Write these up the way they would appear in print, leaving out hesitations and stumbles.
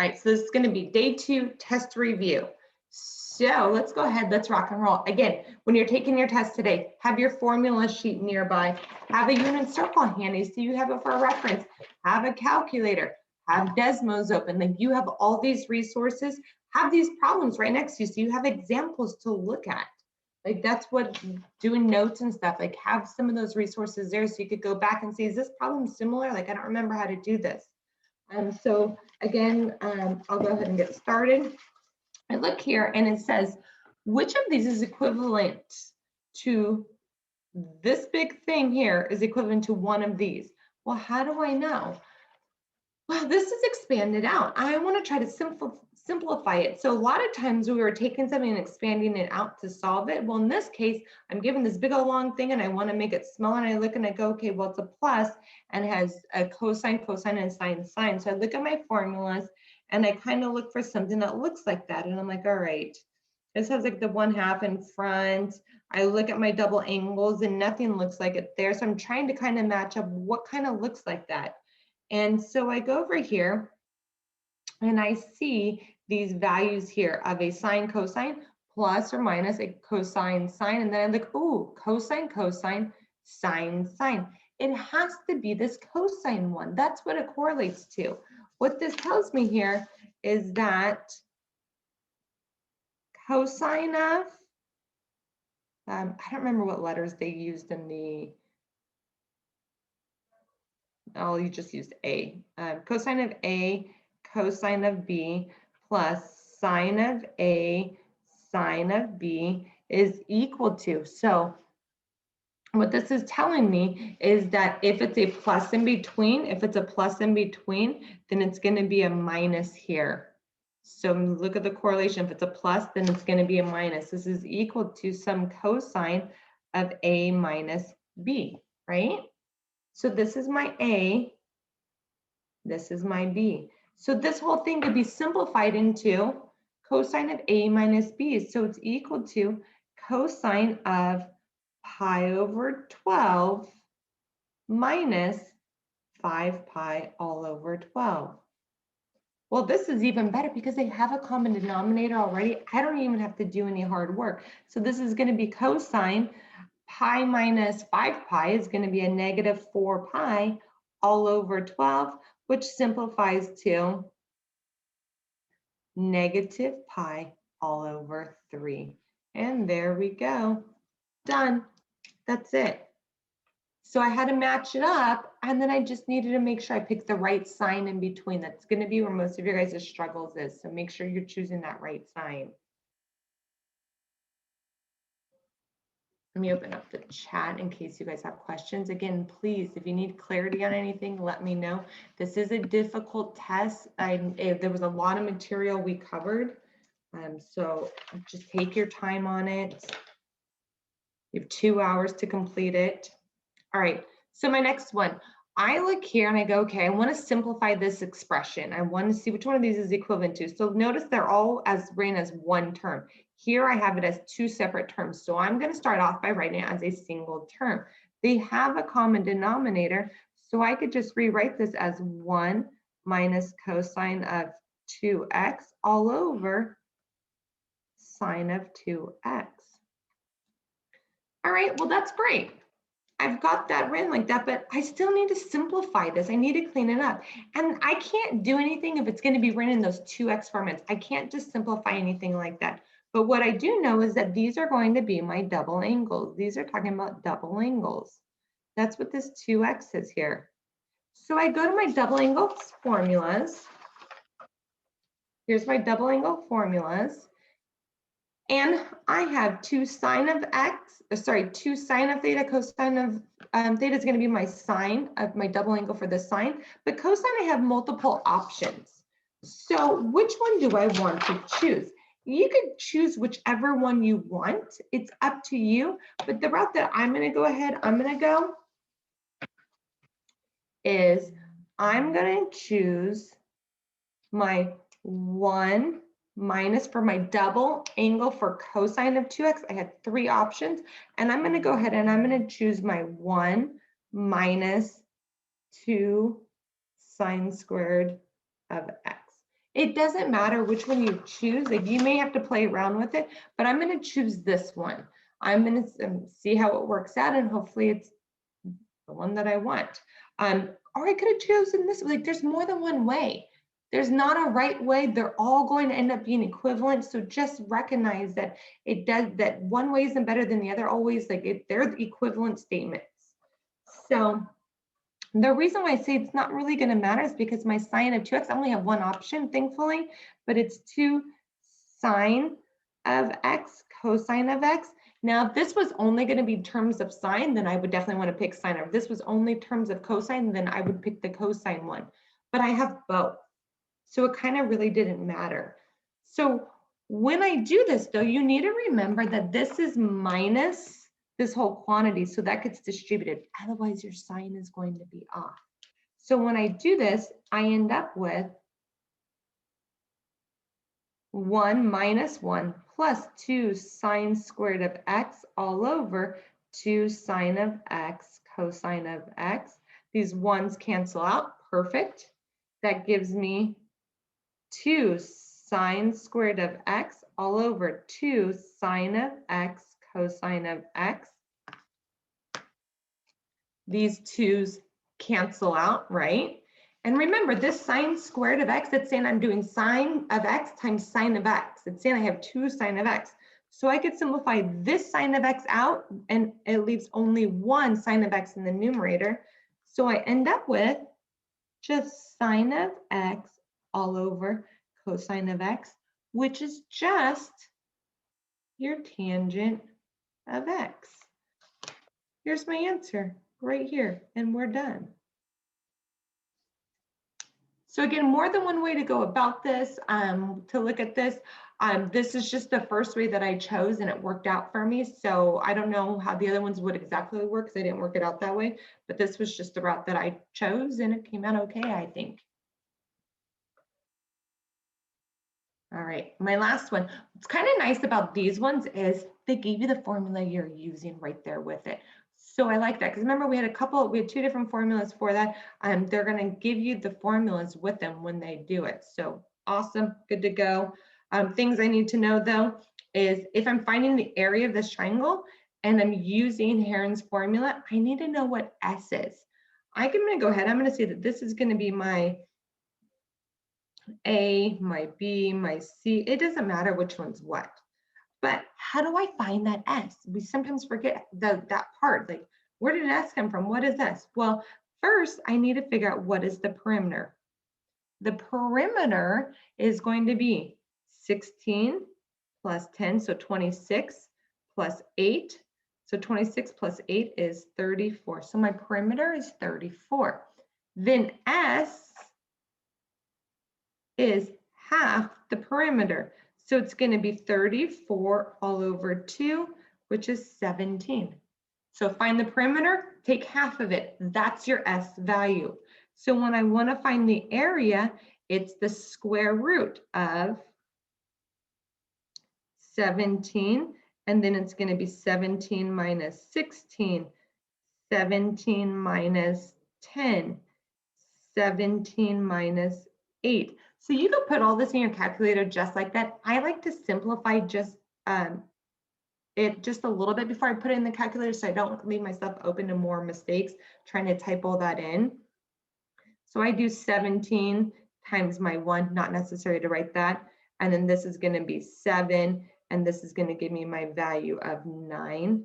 All right, so this is going to be day 2 test review. So let's go ahead, let's rock and roll. Again, when you're taking your test today, have your formula sheet nearby, have a unit circle handy so you have it for reference, have a calculator, have Desmos open, like you have all these resources, have these problems right next to you so you have examples to look at. Like that's what doing notes and stuff, like have some of those resources there so you could go back and see, is this problem similar? Like I don't remember how to do this. So again, I'll go ahead and get started. I look here and it says, which of these is equivalent to this big thing here is equivalent to one of these? Well, how do I know? Well, this is expanded out. I want to try to simplify it. So a lot of times we were taking something and expanding it out to solve it. Well, in this case, I'm given this big old long thing and I want to make it smaller, and I look and I go, okay, well, it's a plus and has a cosine, and sine, sine. So I look at my formulas and I kind of look for something that looks like that. And I'm like, all right, this has like the 1/2 in front. I look at my double angles and nothing looks like it there. So I'm trying to kind of match up what kind of looks like that. And so I go over here and I see these values here of a sine, cosine, plus or minus a cosine, sine. And then I look, ooh, cosine, sine, sine. It has to be this cosine one. That's what it correlates to. What this tells me here is that cosine of, I don't remember what letters they used in the, oh, you just used A. Cosine of A, cosine of B, plus sine of A, sine of B is equal to. So what this is telling me is that if it's a plus in between, then it's going to be a minus here. So look at the correlation. If it's a plus, then it's going to be a minus. This is equal to some cosine of A minus B, right? So this is my A, this is my B. So this whole thing could be simplified into cosine of A minus B. So it's equal to cosine of pi over 12 minus 5 pi all over 12. Well, this is even better because they have a common denominator already. I don't even have to do any hard work. So this is going to be cosine pi minus 5 pi is going to be a negative 4 pi all over 12, which simplifies to negative pi all over 3. And there we go. Done. That's it. So I had to match it up, and then I just needed to make sure I picked the right sign in between. That's going to be where most of your guys' struggles is. So make sure you're choosing that right sign. Let me open up the chat in case you guys have questions. Again, please, if you need clarity on anything, let me know. This is a difficult test. There was a lot of material we covered. So just take your time on it. You have 2 hours to complete it. All right, so my next one, I look here and I go, okay, I want to simplify this expression. I want to see which one of these is equivalent to. So notice they're all written as one term. Here I have it as 2 separate terms. So I'm going to start off by writing it as a single term. They have a common denominator, so I could just rewrite this as 1 minus cosine of 2x all over sine of 2x. All right, well, that's great. I've got that written like that, but I still need to simplify this. I need to clean it up. And I can't do anything if it's going to be written in those 2x formats. I can't just simplify anything like that. But what I do know is that these are going to be my double angles. These are talking about double angles. That's what this 2x is here. So I go to my double angle formulas. Here's my double angle formulas. And I have 2 sine of theta, cosine of theta is going to be my sine of my double angle for the sine. But cosine, I have multiple options. So which one do I want to choose? You could choose whichever one you want. It's up to you. But the route that I'm going to go is I'm going to choose my 1 minus for my double angle for cosine of 2x. I had 3 options, and I'm going to go ahead and I'm going to choose my 1 minus 2 sine squared of x. It doesn't matter which one you choose. Like you may have to play around with it, but I'm going to choose this one. I'm going to see how it works out, and hopefully it's the one that I want. Or I could have chosen this. Like there's more than one way. There's not a right way. They're all going to end up being equivalent. So just recognize that it does, that one way isn't better than the other always. Like they're equivalent statements. So the reason why I say it's not really going to matter is because my sine of 2x, I only have one option, thankfully, but it's 2 sine of x cosine of x. Now, if this was only going to be terms of sine, then I would definitely want to pick sine. Or if this was only terms of cosine, then I would pick the cosine one. But I have both. So it kind of really didn't matter. So when I do this, though, you need to remember that this is minus this whole quantity, so that gets distributed. Otherwise, your sign is going to be off. So when I do this, I end up with 1 minus 1 plus 2 sine squared of x all over 2 sine of x cosine of x. These ones cancel out, perfect. That gives me 2 sine squared of x all over 2 sine of x cosine of x. These twos cancel out, right? And remember, this sine squared of x, it's saying I'm doing sine of x times sine of x. It's saying I have 2 sine of x. So I could simplify this sine of x out, and it leaves only 1 sine of x in the numerator. So I end up with just sine of x all over cosine of x, which is just your tangent of x. Here's my answer right here, and we're done. So again, more than one way to go about this, to look at this. This is just the first way that I chose, and it worked out for me. So I don't know how the other ones would exactly work, because I didn't work it out that way, but this was just the route that I chose, and it came out okay, I think. All right, my last one. What's kind of nice about these ones is they gave you the formula you're using right there with it. So I like that, because remember we had 2 different formulas for that. They're going to give you the formulas with them when they do it. So awesome, good to go. Things I need to know though is if I'm finding the area of this triangle and I'm using Heron's formula, I need to know what S is. I'm going to go ahead, I'm going to say that this is going to be my A, my B, my C. It doesn't matter which one's what. But how do I find that S? We sometimes forget that part. Like, where did S come from? What is S? Well, first, I need to figure out what is the perimeter. The perimeter is going to be 16 plus 10, so 26 plus 8. So 26 plus 8 is 34. So my perimeter is 34. Then S is half the perimeter. So it's going to be 34 all over 2, which is 17. So find the perimeter, take half of it. That's your S value. So when I want to find the area, it's the square root of 17, and then it's going to be 17 minus 16, 17 minus 10, 17 minus 8. So you can put all this in your calculator just like that. I like to simplify just it just a little bit before I put it in the calculator, so I don't leave myself open to more mistakes trying to type all that in. So I do 17 times my 1, not necessary to write that. And then this is going to be 7, and this is going to give me my value of 9.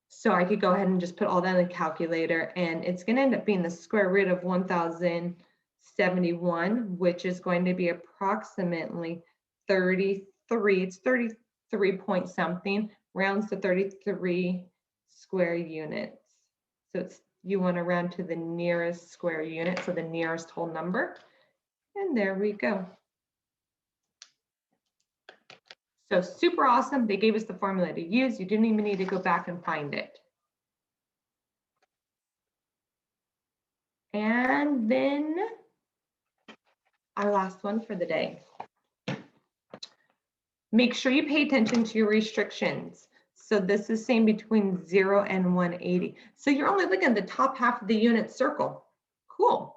So I could go ahead and just put all that in the calculator, and it's going to end up being the square root of 1071, which is going to be approximately 33. It's 33 point something, rounds to 33 square units. So it's, you want to round to the nearest square unit, so the nearest whole number. And there we go. So super awesome. They gave us the formula to use. You didn't even need to go back and find it. And then our last one for the day. Make sure you pay attention to your restrictions. So this is saying between 0 and 180. So you're only looking at the top half of the unit circle. Cool.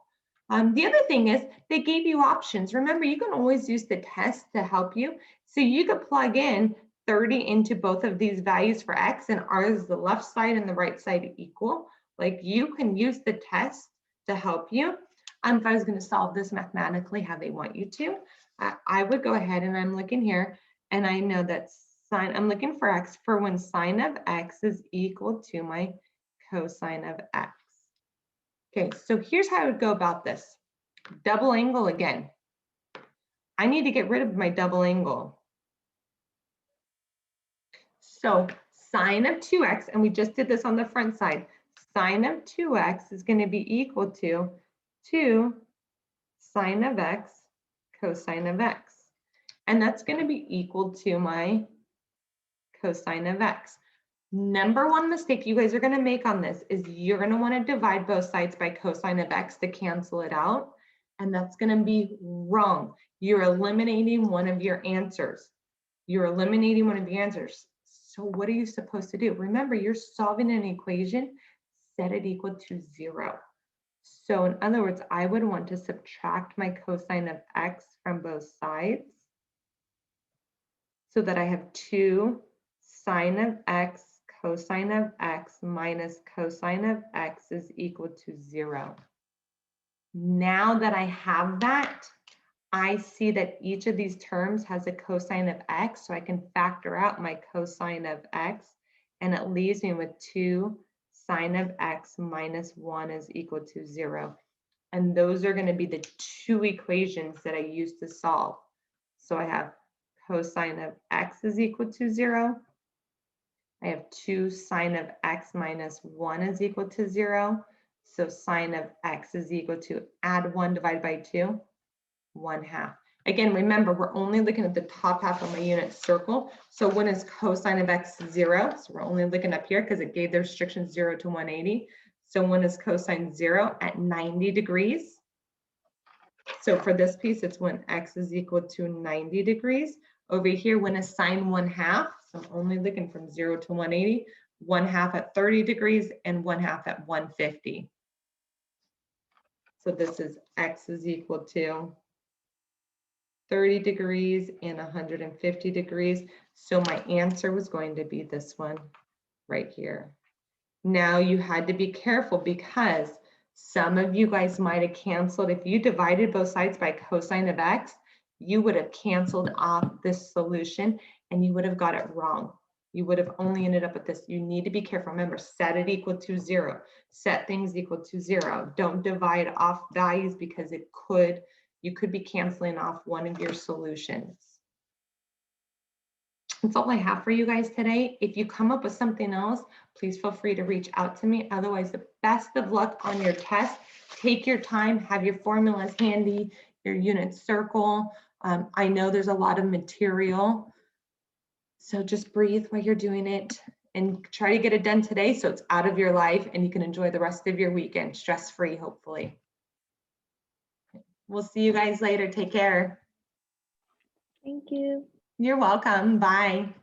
The other thing is they gave you options. Remember, you can always use the test to help you. So you could plug in 30 into both of these values for X, and ours is the left side and the right side equal. Like, you can use the test to help you. If I was going to solve this mathematically how they want you to, I would go ahead and I'm looking here, and I know that I'm looking for X for when sine of X is equal to my cosine of X. Okay, so here's how I would go about this. Double angle again. I need to get rid of my double angle. So sine of 2x, and we just did this on the front side, sine of 2x is going to be equal to 2 sine of x cosine of x. And that's going to be equal to my cosine of x. Number one mistake you guys are going to make on this is you're going to want to divide both sides by cosine of x to cancel it out. And that's going to be wrong. You're eliminating one of your answers. You're eliminating one of your answers. So what are you supposed to do? Remember, you're solving an equation, set it equal to 0. So in other words, I would want to subtract my cosine of x from both sides so that I have 2 sine of x cosine of x minus cosine of x is equal to 0. Now that I have that, I see that each of these terms has a cosine of x, so I can factor out my cosine of x, and it leaves me with 2 sine of x minus 1 is equal to 0. And those are going to be the two equations that I use to solve. So I have cosine of x is equal to 0. I have 2 sine of x minus 1 is equal to 0. So sine of x is equal to, add 1 divided by 2, 1/2. Again, remember, we're only looking at the top half of my unit circle. So when is cosine of x 0? So we're only looking up here because it gave the restriction 0 to 180. So when is cosine 0? At 90 degrees. So for this piece, it's when x is equal to 90 degrees. Over here, when is sine 1/2? So I'm only looking from 0 to 180, 1/2 at 30 degrees and 1/2 at 150. So this is x is equal to 30 degrees and 150 degrees. So my answer was going to be this one right here. Now you had to be careful because some of you guys might have canceled. If you divided both sides by cosine of x, you would have canceled off this solution and you would have got it wrong. You would have only ended up with this. You need to be careful. Remember, set it equal to 0. Set things equal to 0. Don't divide off values because you could be canceling off one of your solutions. That's all I have for you guys today. If you come up with something else, please feel free to reach out to me. Otherwise, the best of luck on your test. Take your time, have your formulas handy, your unit circle. I know there's a lot of material, so just breathe while you're doing it and try to get it done today so it's out of your life and you can enjoy the rest of your weekend stress-free, hopefully. We'll see you guys later. Take care. Thank you. You're welcome. Bye.